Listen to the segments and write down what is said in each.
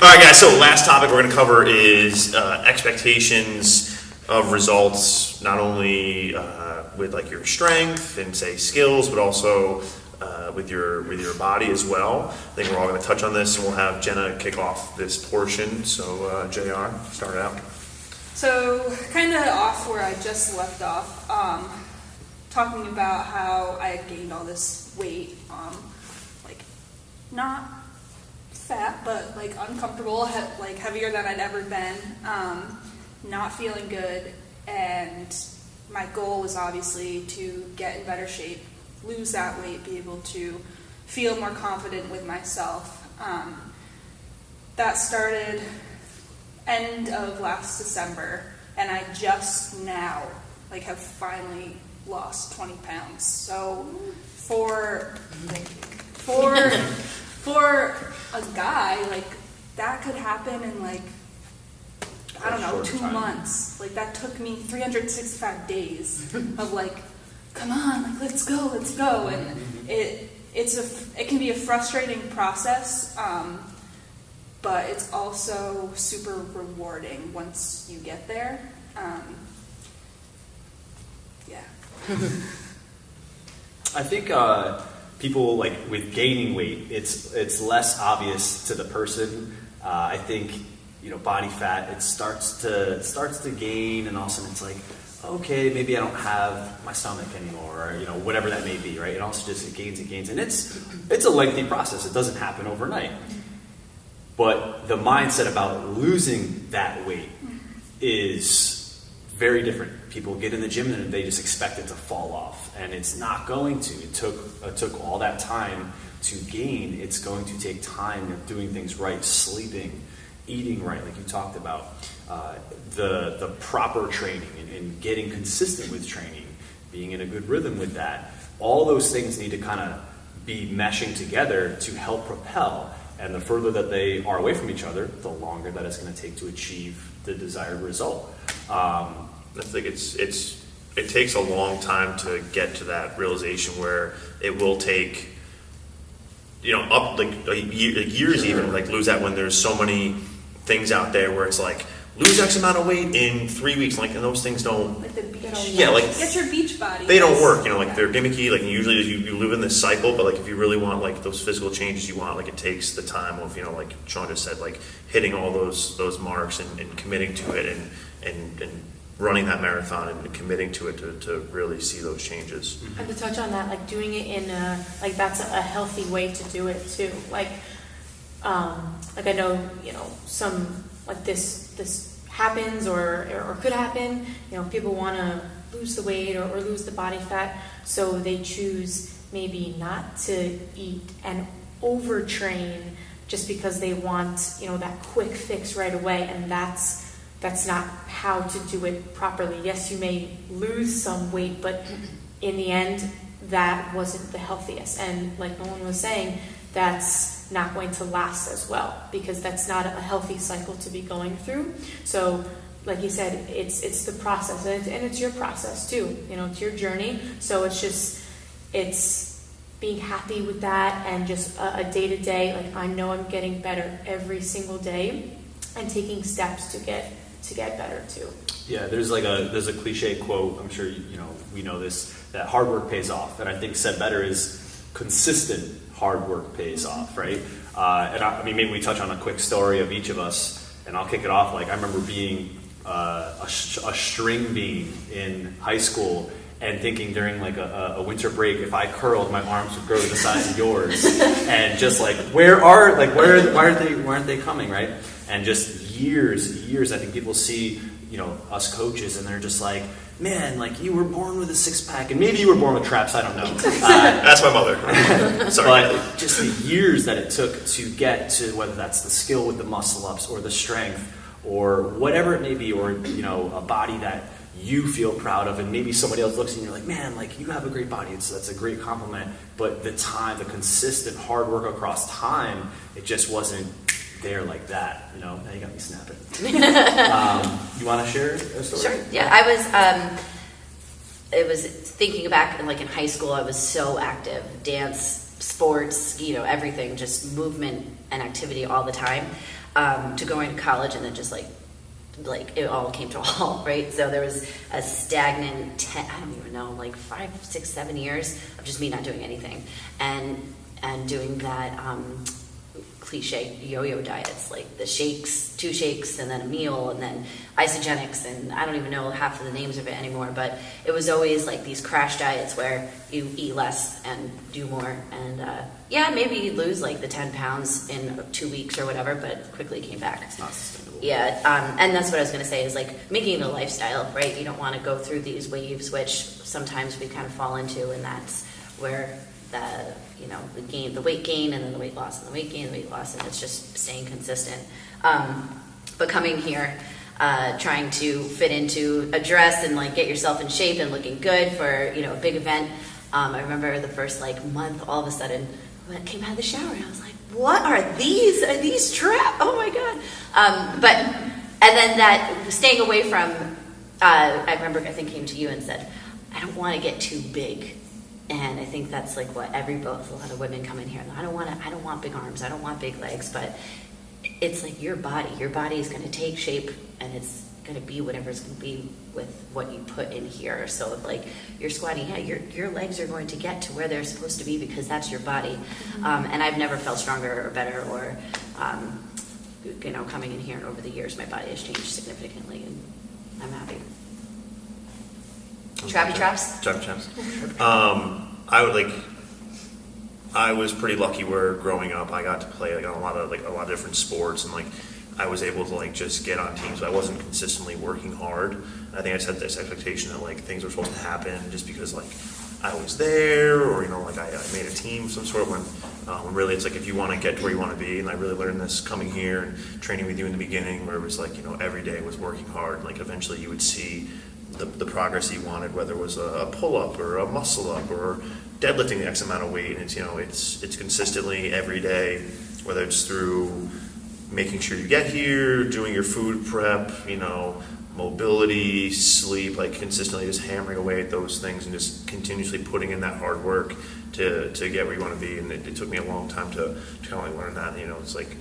All right, guys, so last topic we're going to cover is expectations of results, not only with like your strength and say skills, but also with your body as well. I think we're all going to touch on this, and we'll have Jenna kick off this portion. So, JR, start it out. So, kind of off where I just left off, talking about how I had gained all this weight, like not fat, but like uncomfortable, like heavier than I'd ever been, not feeling good, and my goal was obviously to get in better shape, lose that weight, be able to feel more confident with myself. That started end of last December, and I just now like have finally lost 20 pounds. So for a guy, like that could happen in like, I don't know, 2 months. Like that took me 365 days of like, come on, like let's go. And it can be a frustrating process, but it's also super rewarding once you get there. Yeah. I think people like with gaining weight, it's less obvious to the person. I think body fat, it starts to gain, and all of a sudden it's like, okay, maybe I don't have my stomach anymore, or whatever that may be, right? It also just it gains, and it's a lengthy process. It doesn't happen overnight. But the mindset about losing that weight is very different. People get in the gym and they just expect it to fall off, and it's not going to. It took all that time to gain. It's going to take time of doing things right, sleeping, eating right, like you talked about, the proper training and getting consistent with training, being in a good rhythm with that. All those things need to kind of be meshing together to help propel. And the further that they are away from each other, the longer that it's going to take to achieve the desired result. I think it takes a long time to get to that realization where it will take, up like years even, like lose that when there's so many things out there where it's like, lose X amount of weight in 3 weeks, like, and those things don't. Like the beach. Yeah, like get your beach body. They don't work, like they're gimmicky. Like usually you live in this cycle, but like if you really want like those physical changes you want, like it takes the time of like Sean just said, like hitting all those marks and committing to it and running that marathon and committing to it to really see those changes. And to touch on that, like doing it in like that's a healthy way to do it too. Like I know some like this happens or could happen. People want to lose the weight or lose the body fat, so they choose maybe not to eat and overtrain just because they want that quick fix right away, and that's not how to do it properly. Yes, you may lose some weight, but in the end, that wasn't the healthiest. And like Nolan was saying, that's not going to last as well, because that's not a healthy cycle to be going through. So like you said, it's the process, and it's your process too. It's your journey. So it's being happy with that, and just a day-to-day, like I know I'm getting better every single day, and taking steps to get better too. Yeah, there's a cliche quote, I'm sure we know this, that hard work pays off, and I think said better is consistent hard work pays off, right? And I mean, maybe we touch on a quick story of each of us, and I'll kick it off. Like I remember being a string bean in high school, and thinking during like a winter break, if I curled, my arms would grow to the size of yours, and just like why aren't they coming, right? And just years, I think people see us coaches, and they're just like, man, like you were born with a six-pack, and maybe you were born with traps, I don't know. That's my mother. Sorry. But just the years that it took to get to, whether that's the skill with the muscle-ups or the strength or whatever it may be, or a body that you feel proud of, and maybe somebody else looks and you're like, man, like you have a great body, that's a great compliment. But the consistent hard work across time, it just wasn't there like that. Now you got me snapping. You want to share a story? Sure. Yeah, I was thinking back, like in high school, I was so active, dance, sports, everything, just movement and activity all the time. to going to college, and then just like it all came to a halt, right? So there was a stagnant I don't even know, like 5, 6, 7 years of just me not doing anything, and doing that cliche yo-yo diets, like the shakes, 2 shakes, and then a meal, and then isogenics, and I don't even know half of the names of it anymore, but it was always like these crash diets where you eat less and do more, and yeah, maybe you'd lose like the 10 pounds in 2 weeks or whatever, but quickly came back. It's not sustainable. Yeah, and that's what I was going to say, is like making it a lifestyle, right? You don't want to go through these waves, which sometimes we kind of fall into, and that's where the weight gain, and then the weight loss, and the weight gain, and the weight loss, and it's just staying consistent. But coming here, trying to fit into a dress and like get yourself in shape and looking good for a big event. I remember the first like month, all of a sudden, I came out of the shower and I was like, "What are these? Are these trap? Oh my god!" And then that staying away from. I remember I think came to you and said, "I don't want to get too big." And I think that's like what a lot of women come in here. I don't want big arms. I don't want big legs. But it's like your body. Your body is going to take shape, and it's going to be whatever it's going to be with what you put in here. So if like you're squatting, your legs are going to get to where they're supposed to be, because that's your body. And I've never felt stronger or better, or coming in here, and over the years my body has changed significantly, and I'm happy. Trappy traps? Trappy traps. I was pretty lucky where growing up I got to play like a lot of different sports, and like I was able to like just get on teams, but I wasn't consistently working hard. I think I set this expectation that like things were supposed to happen just because like I was there, or like I made a team of some sort, when really it's like if you want to get to where you want to be. And I really learned this coming here and training with you in the beginning, where it was like every day was working hard, and like eventually you would see the progress you wanted, whether it was a pull-up or a muscle-up or deadlifting the X amount of weight. And it's consistently every day, whether it's through making sure you get here, doing your food prep, mobility, sleep, like consistently just hammering away at those things and just continuously putting in that hard work to get where you want to be. And it took me a long time to kind of like learn that. It's like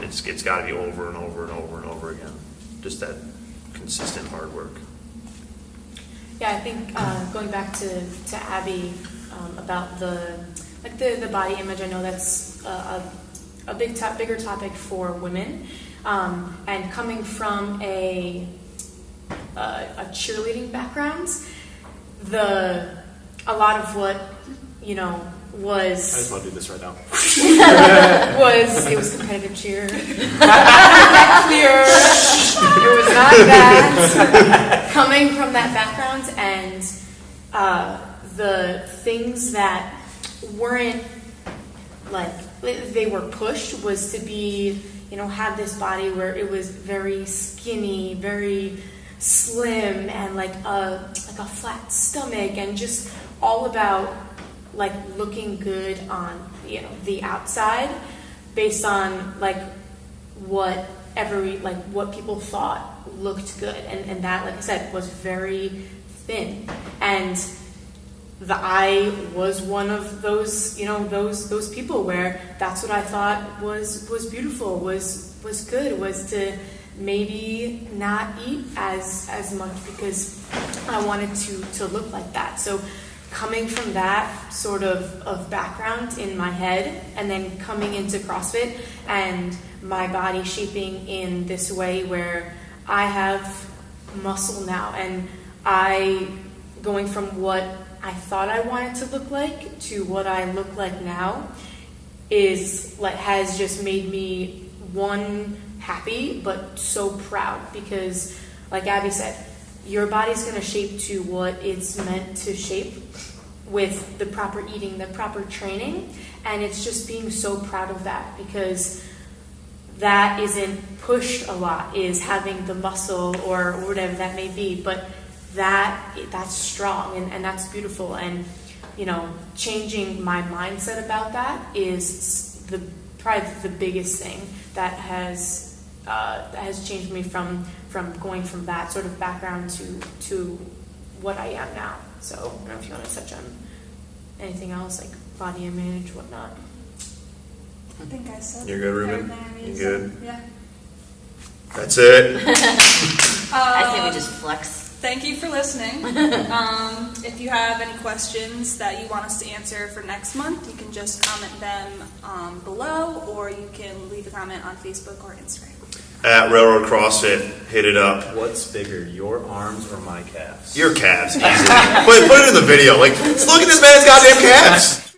it's got to be over and over and over and over again, just that consistent hard work. Yeah, I think going back to Abby about the body image, I know that's a bigger topic for women, and coming from a cheerleading background, a lot of what was. I just want to do this right now. It was competitive cheer. Clear. It was not that. Coming from that background, and the things that weren't like they were pushed was to be have this body where it was very skinny, very slim, and like a flat stomach, and just all about like looking good on the outside based on like what people thought looked good, and that, like I said, was very thin. And I was one of those those people where that's what I thought was beautiful, was good, was to maybe not eat as much because I wanted to look like that. So coming from that sort of background in my head, and then coming into CrossFit and my body shaping in this way where I have muscle now, and going from what I thought I wanted to look like to what I look like now has just made me happy, but so proud, because like Abby said, your body's going to shape to what it's meant to shape with the proper eating, the proper training, and it's just being so proud of that, because that isn't pushed a lot, is having the muscle or whatever that may be, but that's strong, and that's beautiful. And changing my mindset about that is probably the biggest thing that has changed me from going from that sort of background to what I am now. So I don't know if you want to touch on anything else, like body image, whatnot. I think I said. You're good, Ruben? everything I You need to good? say. Yeah. That's it. I think we just flex. Thank you for listening. If you have any questions that you want us to answer for next month, you can just comment them below, or you can leave a comment on Facebook or Instagram. At Railroad CrossFit, hit it up. What's bigger, your arms or my calves? Your calves, easily. Put it in the video. Like, let's look at this man's goddamn calves.